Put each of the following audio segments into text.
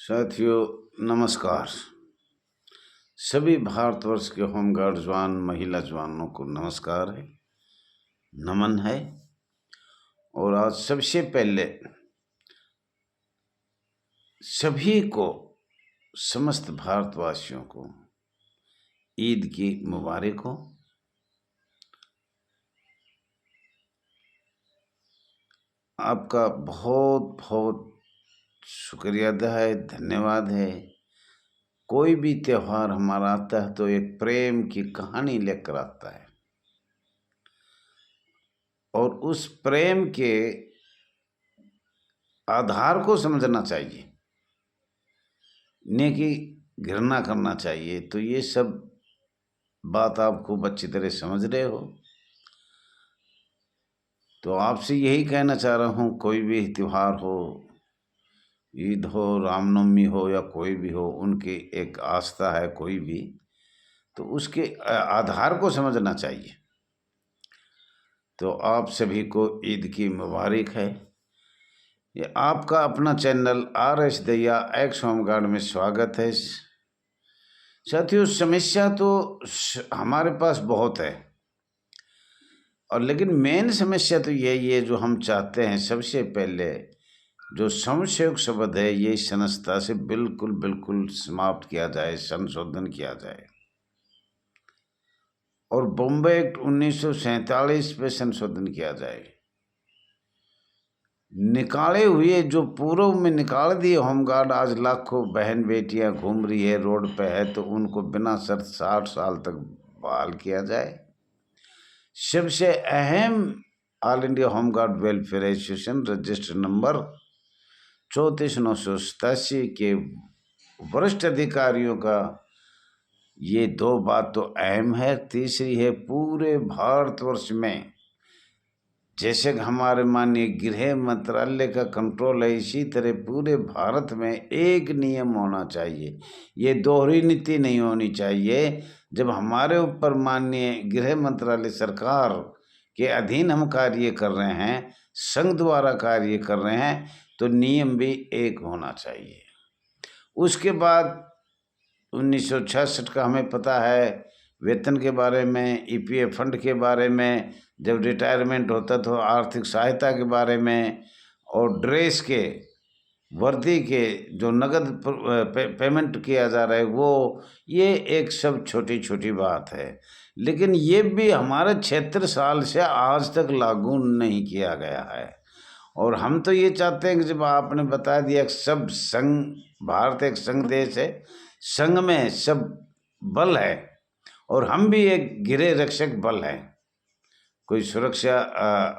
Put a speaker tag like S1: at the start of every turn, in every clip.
S1: साथियों नमस्कार। सभी भारतवर्ष के होमगार्ड जवान महिला जवानों को नमस्कार है, नमन है। और आज सबसे पहले सभी को, समस्त भारतवासियों को ईद की मुबारक हो। आपका बहुत बहुत शुक्रिया है, धन्यवाद है। कोई भी त्यौहार हमारा आता है तो एक प्रेम की कहानी लेकर आता है और उस प्रेम के आधार को समझना चाहिए, न कि घृणा करना चाहिए। तो ये सब बात आप खूब अच्छी तरह समझ रहे हो। तो आपसे यही कहना चाह रहा हूँ, कोई भी त्यौहार हो, ईद हो, रामनवमी हो या कोई भी हो, उनकी एक आस्था है कोई भी, तो उसके आधार को समझना चाहिए। तो आप सभी को ईद की मुबारक है। ये आपका अपना channel RS Dahiya x home guard में स्वागत है। साथियों, समस्या तो हमारे पास बहुत है, और लेकिन मेन समस्या तो यही है जो हम चाहते हैं। सबसे पहले जो समशयोग शब्द है, ये संस्था से बिल्कुल समाप्त किया जाए, संशोधन किया जाए और बॉम्बे एक्ट 1947 पे संशोधन किया जाए। निकाले हुए जो पूर्व में निकाल दिए होमगार्ड, आज लाखों बहन बेटियां घूम रही है, रोड पे है, तो उनको बिना शर्त 60 साल तक बहाल किया जाए। सबसे अहम, all India home guard welfare association register number 34,987 के वरिष्ठ अधिकारियों का ये दो बात तो अहम है। तीसरी है, पूरे भारतवर्ष में जैसे कि हमारे माननीय गृह मंत्रालय का कंट्रोल है, इसी तरह पूरे भारत में एक नियम होना चाहिए। ये दोहरी नीति नहीं होनी चाहिए। जब हमारे ऊपर माननीय गृह मंत्रालय सरकार के अधीन हम कार्य कर रहे हैं, संघ द्वारा कार्य कर रहे हैं, तो नियम भी एक होना चाहिए। उसके बाद 1966 का हमें पता है, वेतन के बारे में, EPF फंड के बारे में, जब रिटायरमेंट होता तो आर्थिक सहायता के बारे में, और ड्रेस के, वर्दी के जो नगद पेमेंट किया जा रहा है वो, ये एक सब छोटी छोटी बात है। लेकिन ये भी हमारे 76 साल से आज तक लागू नहीं किया गया है। और हम तो ये चाहते हैं कि जब आपने बता दिया सब संघ, भारत एक संघ देश है, संघ में सब बल है और हम भी एक गृह रक्षक बल है। कोई सुरक्षा,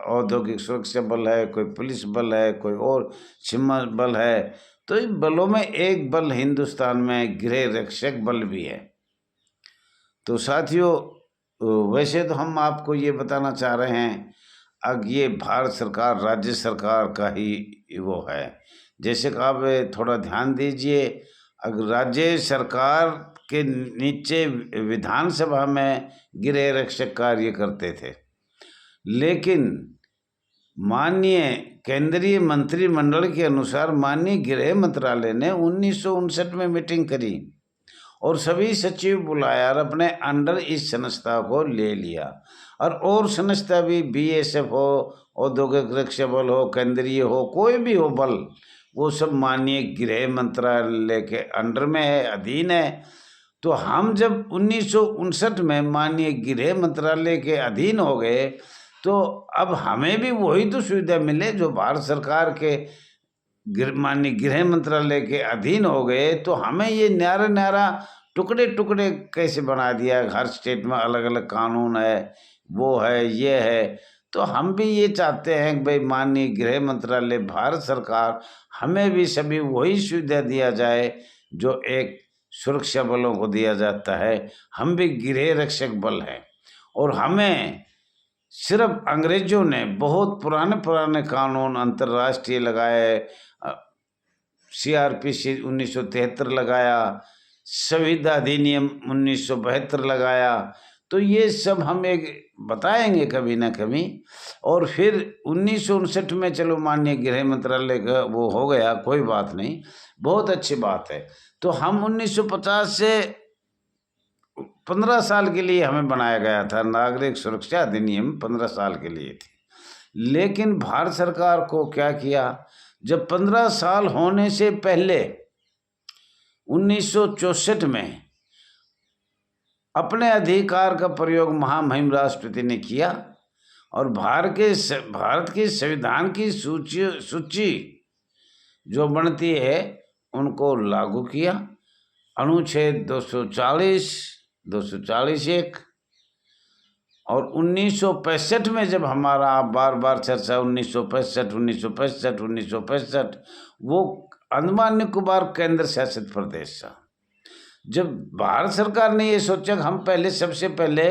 S1: औद्योगिक सुरक्षा बल है, कोई पुलिस बल है, कोई और सीमा बल है। तो इन बलों में एक बल हिंदुस्तान में गृह रक्षक बल भी है। तो साथियों, वैसे तो हम आपको ये बताना चाह रहे हैं, अब ये भारत सरकार, राज्य सरकार का ही वो है। जैसे कि आप थोड़ा ध्यान दीजिए, अगर राज्य सरकार के नीचे विधानसभा में गृह रक्षक कार्य करते थे, लेकिन माननीय केंद्रीय मंत्रिमंडल के अनुसार माननीय गृह मंत्रालय ने 1959 में मीटिंग करी और सभी सचिव बुलाया और अपने अंडर इस संस्था को ले लिया। और संस्था भी BSF हो, औद्योगिक रक्षा बल हो, केंद्रीय हो, कोई भी हो बल, वो सब माननीय गृह मंत्रालय के अंडर में है, अधीन है। तो हम जब 1959 में माननीय गृह मंत्रालय के अधीन हो गए, तो अब हमें भी वही तो सुविधा मिले जो भारत सरकार के माननीय गृह मंत्रालय के अधीन हो गए। तो हमें ये न्यारा टुकड़े टुकड़े कैसे बना दिया, हर स्टेट में अलग अलग कानून है, वो है, ये है। तो हम भी ये चाहते हैं कि भाई माननीय गृह मंत्रालय, भारत सरकार, हमें भी सभी वही सुविधा दिया जाए जो एक सुरक्षा बलों को दिया जाता है। हम भी गृह रक्षक बल हैं और हमें सिर्फ अंग्रेजों ने बहुत पुराने कानून अंतर्राष्ट्रीय लगाए, CRPC 1973 लगाया, संविधा अधिनियम 1972 लगाया। तो ये सब हम एक बताएंगे कभी ना कभी। और फिर 1959 में चलो माननीय गृह मंत्रालय का वो हो गया, कोई बात नहीं, बहुत अच्छी बात है। तो हम 1950 से 15 साल के लिए हमें बनाया गया था, नागरिक सुरक्षा अधिनियम 15 साल के लिए थी। लेकिन भारत सरकार को क्या किया, जब 15 साल होने से पहले 1964 में अपने अधिकार का प्रयोग महामहिम राष्ट्रपति ने किया और भारत के संविधान की सूची जो बनती है उनको लागू किया। अनुच्छेद 240, 240(1) और 1965 में जब हमारा बार बार चर्चा 1965 वो अंडमान निकोबार केंद्र शासित प्रदेश था। जब भारत सरकार ने ये सोचा कि हम पहले सबसे पहले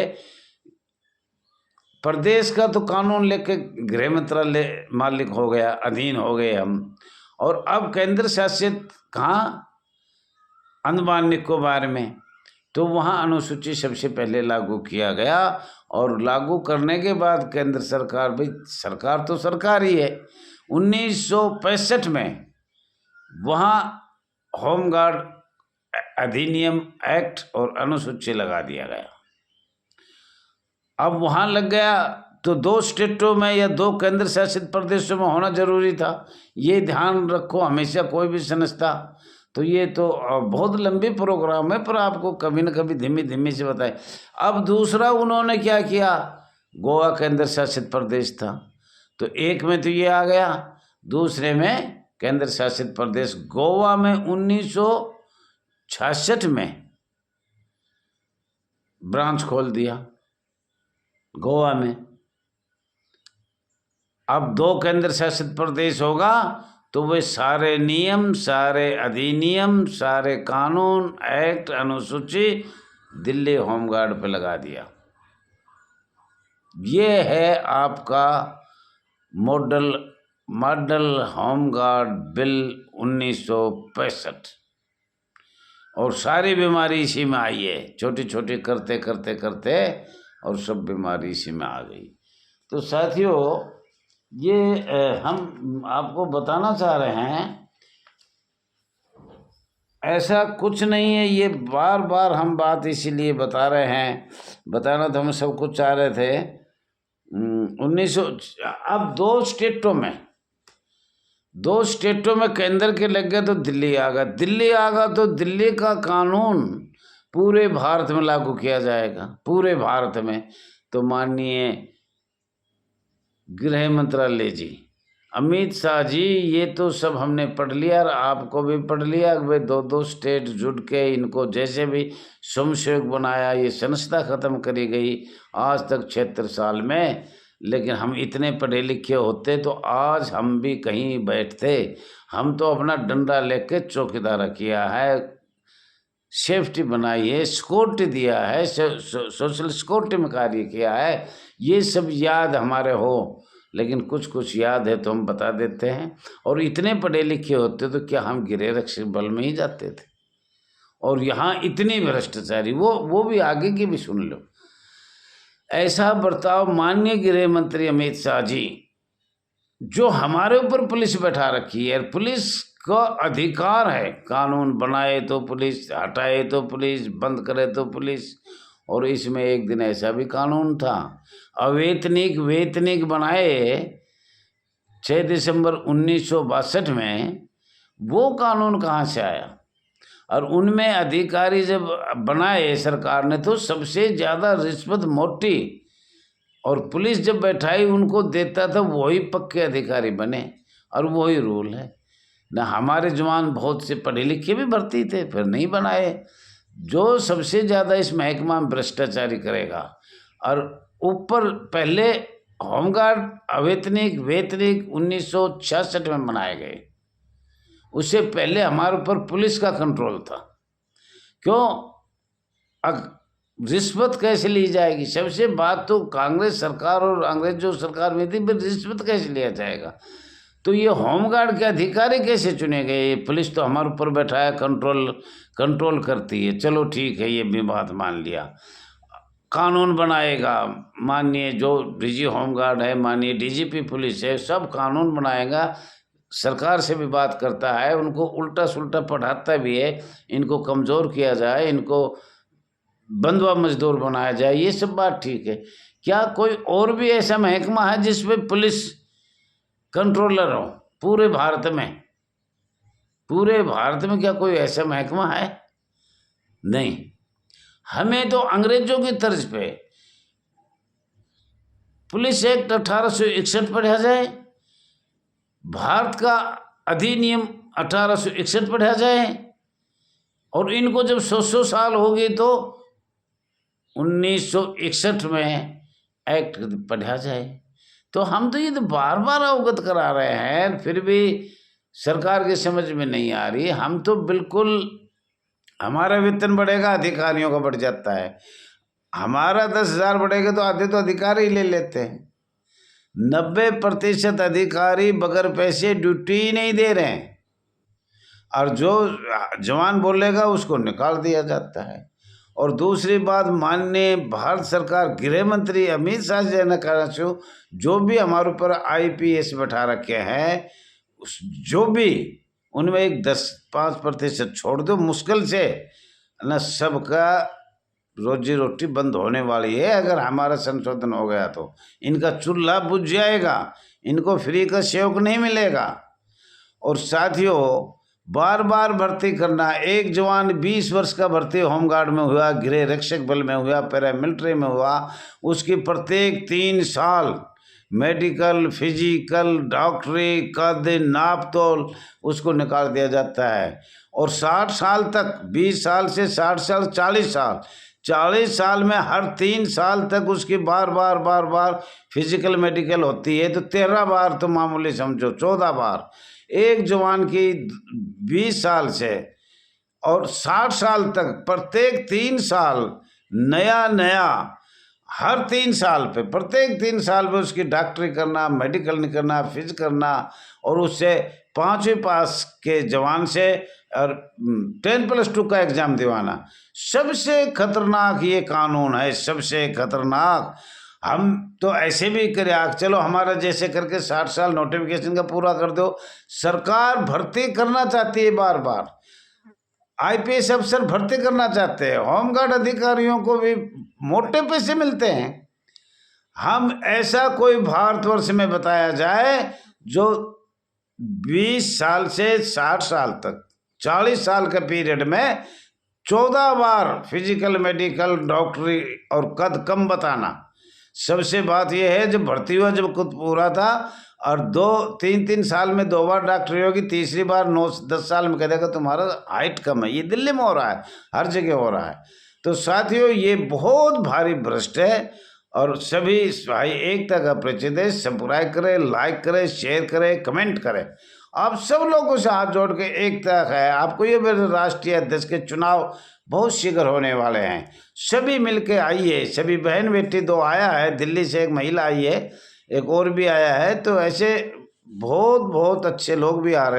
S1: प्रदेश का तो कानून लेके गृह मंत्रालय मालिक हो गया, अधीन हो गए हम, और अब केंद्र शासित कहाँ, अंडमान निकोबार में, तो वहाँ अनुसूची सबसे पहले लागू किया गया। और लागू करने के बाद केंद्र सरकार, भाई सरकार तो सरकार ही है, 1965 में वहाँ होमगार्ड अधिनियम एक्ट और अनुसूची लगा दिया गया। अब वहाँ लग गया तो 2 स्टेटों में या 2 केंद्र शासित प्रदेशों में होना जरूरी था। ये ध्यान रखो हमेशा, कोई भी संस्था। तो ये तो बहुत लंबी प्रोग्राम है, पर आपको कभी न कभी धीमी धीमी से बताए। अब दूसरा उन्होंने क्या किया, गोवा केंद्र शासित प्रदेश था, तो एक में तो ये आ गया, दूसरे में केंद्र शासित प्रदेश गोवा में 1966 में ब्रांच खोल दिया गोवा में। अब 2 केंद्र शासित प्रदेश होगा तो वे सारे नियम, सारे अधिनियम, सारे कानून, एक्ट, अनुसूची दिल्ली होमगार्ड पे लगा दिया। ये है आपका मॉडल होमगार्ड बिल 1965। और सारी बीमारी इसी में आई है, छोटी छोटी करते करते करते और सब बीमारी इसी में आ गई। तो साथियों, ये हम आपको बताना चाह रहे हैं, ऐसा कुछ नहीं है, ये बार बार हम बात इसीलिए बता रहे हैं, बताना तो हम सब कुछ चाह रहे थे। 1900 अब 2 स्टेटों में केंद्र के लग गए तो दिल्ली आ गया तो दिल्ली का कानून पूरे भारत में लागू किया जाएगा, पूरे भारत में। तो माननीय गृह मंत्रालय जी, अमित शाह जी, ये तो सब हमने पढ़ लिया और आपको भी पढ़ लिया। वे 2 स्टेट जुड़ के इनको जैसे भी स्वयंसेवक बनाया, ये संस्था खत्म करी गई आज तक 76 साल में। लेकिन हम इतने पढ़े लिखे होते तो आज हम भी कहीं बैठते। हम तो अपना डंडा लेके चौकीदारा किया है, सेफ्टी बनाई है, सिक्योरिटी दिया है, सोशल सिक्योरिटी में कार्य किया है। ये सब याद हमारे हो, लेकिन कुछ कुछ याद है तो हम बता देते हैं। और इतने पढ़े लिखे होते तो क्या हम गृह रक्षक बल में ही जाते थे? और यहाँ इतनी भ्रष्टाचारी, वो भी आगे की भी सुन लो। ऐसा बर्ताव माननीय गृह मंत्री अमित शाह जी, जो हमारे ऊपर पुलिस बैठा रखी है, पुलिस का अधिकार है, कानून बनाए तो पुलिस, हटाए तो पुलिस, बंद करे तो पुलिस। और इसमें एक दिन ऐसा भी कानून था, वेतनिक बनाए 6 दिसंबर 1962 में। वो कानून कहाँ से आया? और उनमें अधिकारी जब बनाए सरकार ने तो सबसे ज़्यादा रिश्वत मोटी, और पुलिस जब बैठाई उनको देता था वही पक्के अधिकारी बने, और वही रूल है ना। हमारे जवान बहुत से पढ़े लिखे भी भर्ती थे, फिर नहीं बनाए। जो सबसे ज़्यादा इस महकमा में भ्रष्टाचारी करेगा, और ऊपर पहले होमगार्ड वेतनिक 1966 में बनाए गए, उससे पहले हमारे ऊपर पुलिस का कंट्रोल था। क्यों? रिश्वत कैसे ली जाएगी? सबसे बात तो कांग्रेस सरकार और अंग्रेजों सरकार में थी, फिर रिश्वत कैसे लिया जाएगा? तो ये होमगार्ड के अधिकारी कैसे चुने गए? पुलिस तो हमारे ऊपर बैठा है, कंट्रोल करती है। चलो ठीक है, ये भी बात मान लिया। कानून बनाएगा, माननीय जो डीजी होमगार्ड है, माननीय डीजीपी पुलिस है, सब कानून बनाएगा, सरकार से भी बात करता है, उनको उल्टा सुल्टा पढ़ाता भी है, इनको कमज़ोर किया जाए, इनको बंधुआ मजदूर बनाया जाए, ये सब बात ठीक है। क्या कोई और भी ऐसा महकमा है जिसमें पुलिस कंट्रोलर हो पूरे भारत में? पूरे भारत में क्या कोई ऐसा महकमा है? नहीं। हमें तो अंग्रेजों की तर्ज पे पुलिस एक्ट 1861 पढ़ा जाए, भारत का अधिनियम 1861 पढ़ा जाए, और इनको जब 100 साल हो गए तो 1961 में एक्ट पढ़ा जाए। तो हम तो ये तो बार बार अवगत करा रहे हैं, फिर भी सरकार की समझ में नहीं आ रही। हम तो बिल्कुल, हमारा वेतन बढ़ेगा, अधिकारियों का बढ़ जाता है। हमारा 10,000 बढ़ेगा तो आधे तो अधिकारी ले लेते हैं। 90% अधिकारी बगैर पैसे ड्यूटी ही नहीं दे रहे हैं, और जो जवान बोलेगा उसको निकाल दिया जाता है। और दूसरी बात, माननीय भारत सरकार गृह मंत्री अमित शाह जी ने कहा, जो भी हमारे ऊपर IPS बैठा रखे हैं, जो भी उनमें एक 10-5% छोड़ दो, मुश्किल से न सबका रोजी रोटी बंद होने वाली है। अगर हमारा संशोधन हो गया तो इनका चूल्हा बुझ जाएगा, इनको फ्री का सहयोग नहीं मिलेगा। और साथियों, बार बार भर्ती करना, एक जवान 20 वर्ष का भर्ती होमगार्ड में हुआ, गृह रक्षक बल में हुआ, पैरामिलिट्री में हुआ, उसकी प्रत्येक 3 साल मेडिकल, फिजिकल, डॉक्टरी, कद, नाप तोल उसको निकाल दिया जाता है। और 60 साल तक, 20 साल से 60 साल, 40 साल, 40 साल में हर 3 साल तक उसकी बार बार फिजिकल मेडिकल होती है। तो 13 बार तो मामूली समझो, 14 बार एक जवान की 20 साल से और 60 साल तक प्रत्येक 3 साल नया हर 3 साल पे, प्रत्येक 3 साल पे उसकी डॉक्टरी करना, मेडिकल नहीं करना, फिज करना, और उससे 5वीं पास के जवान से और 10+2 का एग्जाम दिवाना। सबसे खतरनाक ये कानून है, सबसे खतरनाक। हम तो ऐसे भी करें, चलो हमारा जैसे करके 60 साल नोटिफिकेशन का पूरा कर दो। सरकार भर्ती करना चाहती है, बार बार IPS अफसर भर्ती करना चाहते हैं, होमगार्ड अधिकारियों को भी मोटे पैसे मिलते हैं। हम ऐसा कोई भारतवर्ष में बताया जाए जो 20 साल से 60 साल तक 40 साल के पीरियड में 14 बार फिजिकल, मेडिकल, डॉक्टरी और कद कम बताना। सबसे बात यह है, जब भर्ती हुआ, जब खुद पूरा था, और 2-3 साल में 2 बार डॉक्टरी होगी, तीसरी बार 9-10 साल में कह देगा तुम्हारा हाइट कम है। ये दिल्ली में हो रहा है, हर जगह हो रहा है। तो साथियों, ये बहुत भारी भ्रष्ट है, और सभी भाई एकता का परिचय दें, सब्सक्राइब करें, लाइक करें, शेयर करें, कमेंट करें। आप सब लोगों से हाथ जोड़ के एकता है। आपको ये राष्ट्रीय अध्यक्ष के चुनाव बहुत शीघ्र होने वाले हैं, सभी मिलके आइए। सभी बहन बेटी, 2 आया है, दिल्ली से एक महिला आई है, एक और भी आया है, तो ऐसे बहुत अच्छे लोग भी आ रहे हैं।